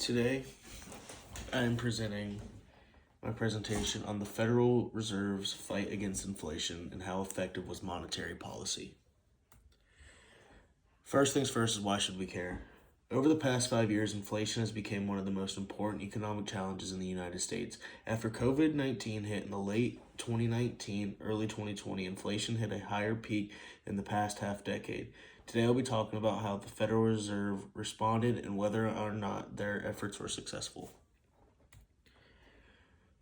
Today, I am presenting my presentation on the Federal Reserve's fight against inflation and how effective was monetary policy. First things first is why should we care? Over the past 5 years, inflation has become one of the most important economic challenges in the United States. After COVID-19 hit in the late 2019, early 2020, inflation hit a higher peak in the past half decade. Today I'll be talking about how the Federal Reserve responded and whether or not their efforts were successful.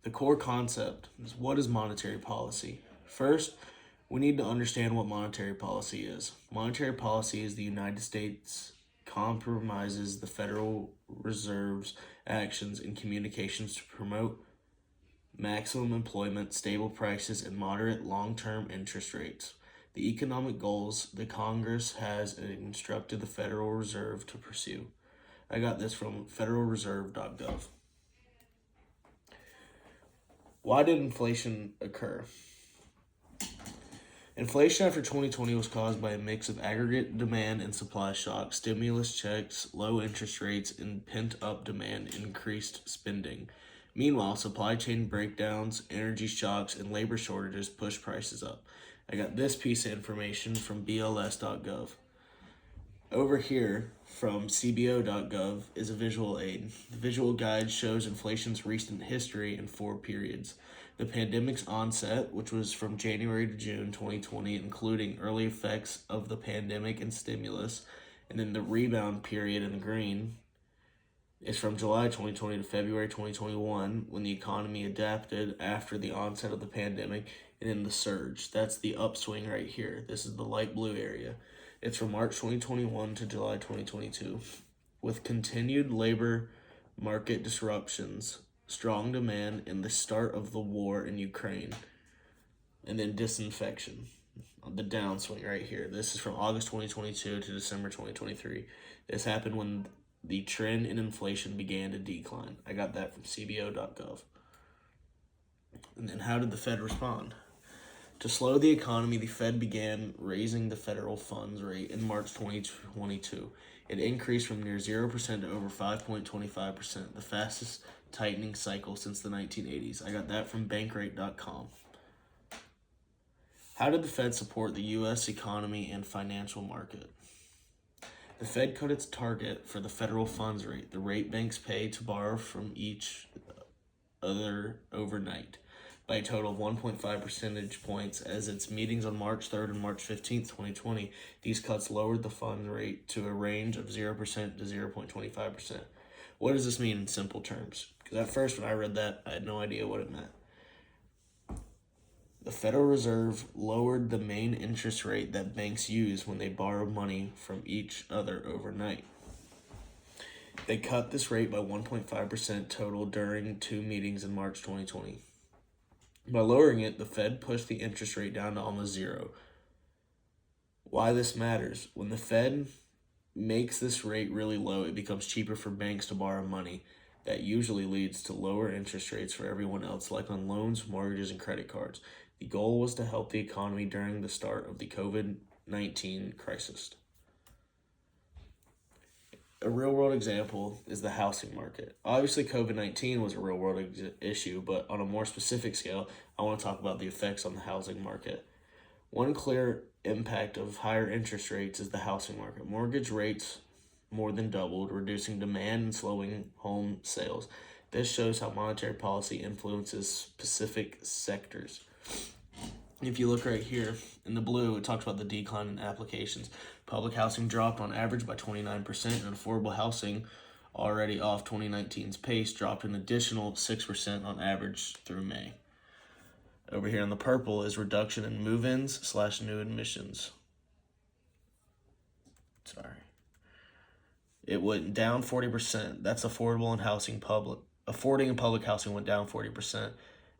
The core concept is, what is monetary policy? First, we need to understand what monetary policy is. Monetary policy is the United States compromises the Federal Reserve's actions and communications to promote maximum employment, stable prices, and moderate long-term interest rates. The economic goals the Congress has instructed the Federal Reserve to pursue. I got this from federalreserve.gov. Why did inflation occur? Inflation after 2020 was caused by a mix of aggregate demand and supply shocks, stimulus checks, low interest rates, and pent-up demand increased spending. Meanwhile, supply chain breakdowns, energy shocks, and labor shortages pushed prices up. I got this piece of information from BLS.gov. Over here from CBO.gov is a visual aid. The visual guide shows inflation's recent history in 4 periods. The pandemic's onset, which was from January to June 2020, including early effects of the pandemic and stimulus, and then the rebound period in the green is from July 2020 to February 2021, when the economy adapted after the onset of the pandemic, and then the surge. That's the upswing right here. This is the light blue area. It's from March 2021 to July 2022. With continued labor market disruptions, strong demand, and the start of the war in Ukraine, and then disinfection, the downswing right here. This is from August 2022 to December 2023. This happened when the trend in inflation began to decline. I got that from CBO.gov. And then how did the Fed respond? To slow the economy, the Fed began raising the federal funds rate in March 2022. It increased from near 0% to over 5.25%, the fastest tightening cycle since the 1980s. I got that from Bankrate.com. How did the Fed support the U.S. economy and financial market? The Fed cut its target for the federal funds rate, the rate banks pay to borrow from each other overnight, by a total of 1.5 percentage points. As its meetings on March 3rd and March 15th, 2020, these cuts lowered the fund rate to a range of 0% to 0.25%. What does this mean in simple terms? Because at first when I read that, I had no idea what it meant. The Federal Reserve lowered the main interest rate that banks use when they borrow money from each other overnight. They cut this rate by 1.5% total during 2 meetings in March 2020. By lowering it, the Fed pushed the interest rate down to almost zero. Why this matters? When the Fed makes this rate really low, it becomes cheaper for banks to borrow money. That usually leads to lower interest rates for everyone else, like on loans, mortgages, and credit cards. The goal was to help the economy during the start of the COVID-19 crisis. A real-world example is the housing market. Obviously, COVID-19 was a real-world issue, but on a more specific scale, I want to talk about the effects on the housing market. One clear impact of higher interest rates is the housing market. Mortgage rates more than doubled, reducing demand and slowing home sales. This shows how monetary policy influences specific sectors. If you look right here in the blue, it talks about the decline in applications. Public housing dropped on average by 29%, and affordable housing, already off 2019's pace, dropped an additional 6% on average through May. Over here in the purple is reduction in move-ins / new admissions. It went down 40%. That's affordable and affording and public housing went down 40%.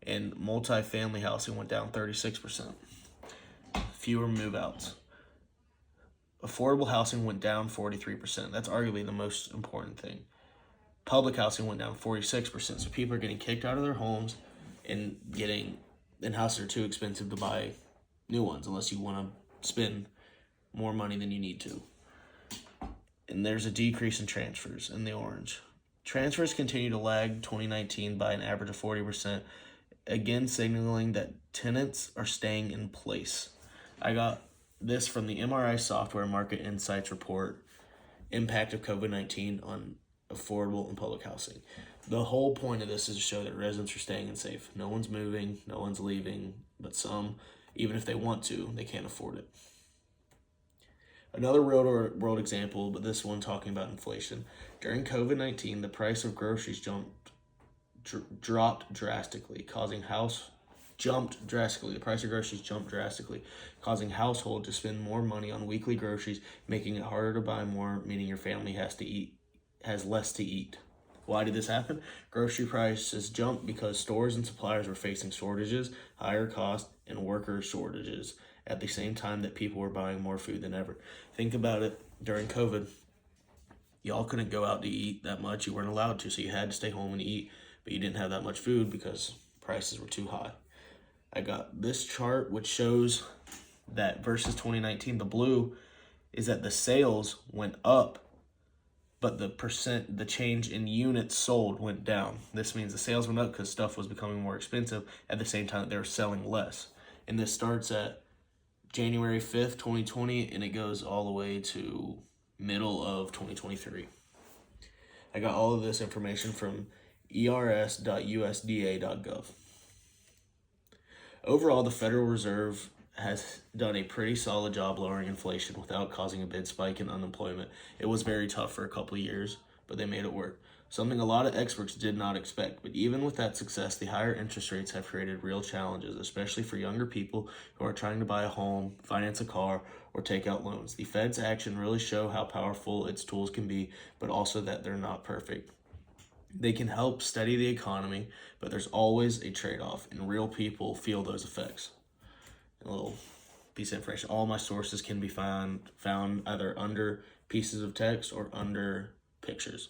And multifamily housing went down 36%. Fewer move-outs. Affordable housing went down 43%. That's arguably the most important thing. Public housing went down 46%. So people are getting kicked out of their homes and houses are too expensive to buy new ones unless you want to spend more money than you need to. And there's a decrease in transfers in the orange. Transfers continue to lag 2019 by an average of 40%, again signaling that tenants are staying in place. I got this from the MRI Software Market Insights report, Impact of COVID-19 on Affordable and Public Housing. The whole point of this is to show that residents are staying in safe. No one's moving, no one's leaving, but some, even if they want to, they can't afford it. Another real world example, but this one talking about inflation. During COVID-19, the price of groceries dropped drastically, causing the price of groceries jumped drastically, causing households to spend more money on weekly groceries, making it harder to buy more, meaning your family has less to eat. Why did this happen? Grocery prices jumped because stores and suppliers were facing shortages, higher costs, and worker shortages at the same time that people were buying more food than ever. Think about it. During COVID, y'all couldn't go out to eat that much. You weren't allowed to, so you had to stay home and eat, but you didn't have that much food because prices were too high. I got this chart which shows that versus 2019, the blue is that the sales went up, but the change in units sold went down. This means the sales went up because stuff was becoming more expensive at the same time that they were selling less. And this starts at January 5th, 2020, and it goes all the way to middle of 2023. I got all of this information from ers.usda.gov. Overall, the Federal Reserve has done a pretty solid job lowering inflation without causing a big spike in unemployment. It was very tough for a couple of years, but they made it work. Something a lot of experts did not expect, but even with that success, the higher interest rates have created real challenges, especially for younger people who are trying to buy a home, finance a car, or take out loans. The Fed's action really show how powerful its tools can be, but also that they're not perfect. They can help steady the economy, but there's always a trade-off, and real people feel those effects. A little piece of information. All my sources can be found either under pieces of text or under pictures.